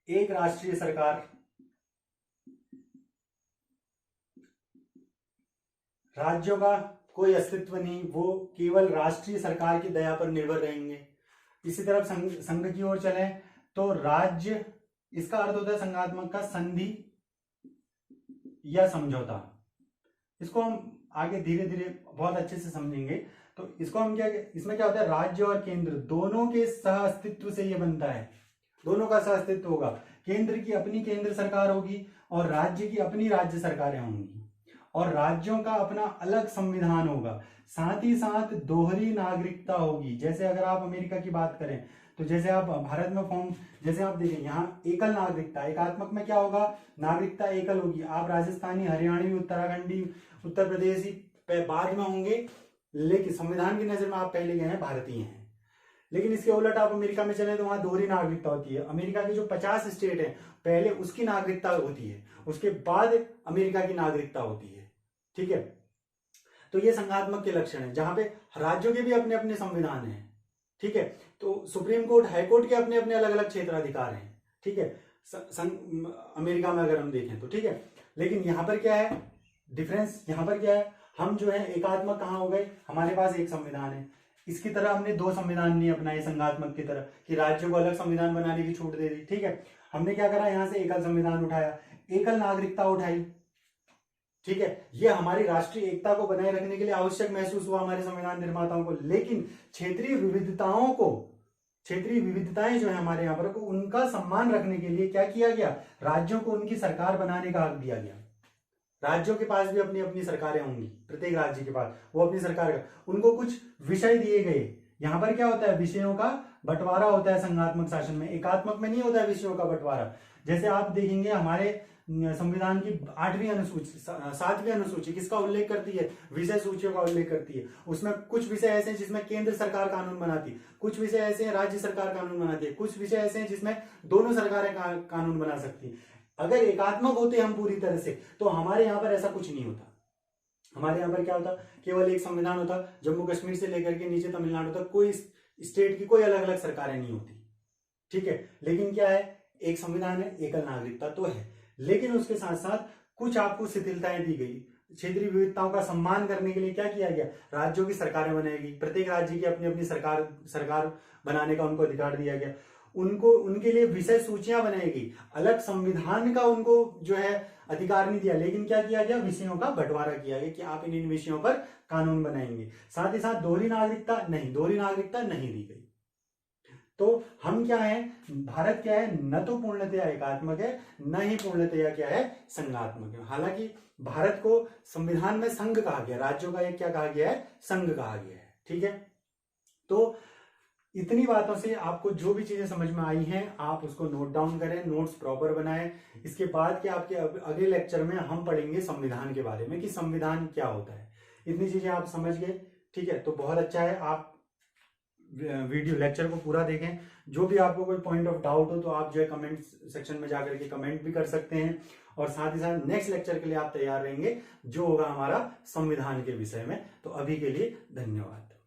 एक राष्ट्रीय सरकार, राज्यों का कोई अस्तित्व नहीं, वो केवल राष्ट्रीय सरकार की दया पर निर्भर रहेंगे। इसी तरफ संघ की ओर चलें तो राज्य, इसका अर्थ होता है संघात्मक का संधि या समझौता। इसको हम आगे धीरे धीरे बहुत अच्छे से समझेंगे। तो इसको हम क्या, इसमें क्या होता है, राज्य और केंद्र दोनों के सह अस्तित्व से ये बनता है, दोनों का सह अस्तित्व होगा। केंद्र की अपनी केंद्र सरकार होगी और राज्य की अपनी राज्य सरकारें होंगी, और राज्यों का अपना अलग संविधान होगा। साथ ही साथ दोहरी नागरिकता होगी। जैसे अगर आप अमेरिका की बात करें तो जैसे आप भारत में फॉर्म, जैसे आप देखें यहाँ एकल नागरिकता, एकात्मक में क्या होगा, नागरिकता एकल होगी। आप राजस्थानी, हरियाणवी, उत्तराखंडी, उत्तर प्रदेशी बाद में होंगे, लेकिन संविधान की नजर में आप पहले गए हैं, भारतीय हैं। लेकिन इसके उलट आप अमेरिका में चले तो वहां दोहरी नागरिकता होती है। अमेरिका के जो 50 स्टेट हैं, पहले उसकी नागरिकता होती है, उसके बाद अमेरिका की नागरिकता होती है। ठीक है, तो ये संघात्मक के लक्षण है, जहां पे राज्यों के भी अपने अपने संविधान हैं। ठीक है, तो सुप्रीम कोर्ट, हाई कोर्ट के अपने अपने अलग अलग क्षेत्राधिकार हैं। ठीक है, अमेरिका में अगर हम देखें तो। ठीक है, लेकिन यहाँ पर क्या है डिफरेंस, यहाँ पर क्या है, हम जो है एकात्मक कहाँ हो गए, हमारे पास एक संविधान है। इसकी तरह हमने 2 संविधान नहीं अपनाए संघात्मक की तरह कि राज्यों को अलग संविधान बनाने की छूट दे दी। ठीक है, हमने क्या करा, यहां से एकल संविधान उठाया, एकल नागरिकता उठाई। ठीक है, ये हमारी राष्ट्रीय एकता को बनाए रखने के लिए आवश्यक महसूस हुआ हमारे संविधान निर्माताओं को। लेकिन क्षेत्रीय विविधताओं को, क्षेत्रीय विविधताएं जो है हमारे यहाँ पर, को उनका सम्मान रखने के लिए क्या किया गया, राज्यों को उनकी सरकार बनाने का हक दिया गया। राज्यों के पास भी अपनी अपनी सरकारें होंगी, प्रत्येक राज्य के पास वो अपनी सरकार का, उनको कुछ विषय दिए गए। यहाँ पर क्या होता है, विषयों का बंटवारा होता है संघात्मक शासन में, एकात्मक में नहीं होता है विषयों का बंटवारा। जैसे आप देखेंगे हमारे संविधान की 8वीं अनुसूची, 7वीं अनुसूची किसका उल्लेख करती है, विषय सूचियों का उल्लेख करती है। उसमें कुछ विषय ऐसे हैं जिसमें केंद्र सरकार कानून बनाती है, कुछ विषय ऐसे हैं राज्य सरकार कानून बनाती है, कुछ विषय ऐसे हैं जिसमें दोनों सरकारें कानून बना सकती है। अगर एकात्मक होते हम पूरी तरह से, तो हमारे यहाँ पर ऐसा कुछ नहीं होता। हमारे यहाँ पर क्या होता, केवल एक संविधान होता, जम्मू कश्मीर से लेकर के नीचे तमिलनाडु तक कोई स्टेट की कोई अलग अलग सरकारें नहीं होती, ठीक है। लेकिन क्या है, एक संविधान है, एकल नागरिकता तो है, लेकिन उसके साथ साथ कुछ आपको शिथिलताएं दी गई। क्षेत्रीय विविधताओं का सम्मान करने के लिए क्या किया गया, राज्यों की सरकारें बनाएगी, प्रत्येक राज्य की अपनी अपनी सरकार बनाने का उनको अधिकार दिया गया। उनको उनके लिए विषय सूचियां बनाएगी, अलग संविधान का उनको जो है अधिकार नहीं दिया, लेकिन क्या किया गया, विषयों का बंटवारा किया गया कि आप इन इन विषयों पर कानून बनाएंगे। साथ ही साथ दोहरी नागरिकता नहीं दी गई। तो हम क्या है, भारत क्या है, न तो पूर्णतया एकात्मक है, न ही पूर्णतया क्या है, संघात्मक है। हालांकि भारत को संविधान में संघ कहा गया, राज्यों का एक क्या कहा गया है, संघ कहा गया है, ठीक है। तो इतनी बातों से आपको जो भी चीजें समझ में आई हैं, आप उसको नोट डाउन करें, नोट्स प्रॉपर बनाएं। इसके बाद के आपके अगले लेक्चर में हम पढ़ेंगे संविधान के बारे में कि संविधान क्या होता है। इतनी चीजें आप समझ गए, ठीक है। तो बहुत अच्छा है, आप वीडियो लेक्चर को पूरा देखें। जो भी आपको कोई पॉइंट ऑफ डाउट हो तो आप जो है कमेंट सेक्शन में जाकर के कमेंट भी कर सकते हैं, और साथ ही साथ नेक्स्ट लेक्चर के लिए आप तैयार रहेंगे जो होगा हमारा संविधान के विषय में। तो अभी के लिए धन्यवाद।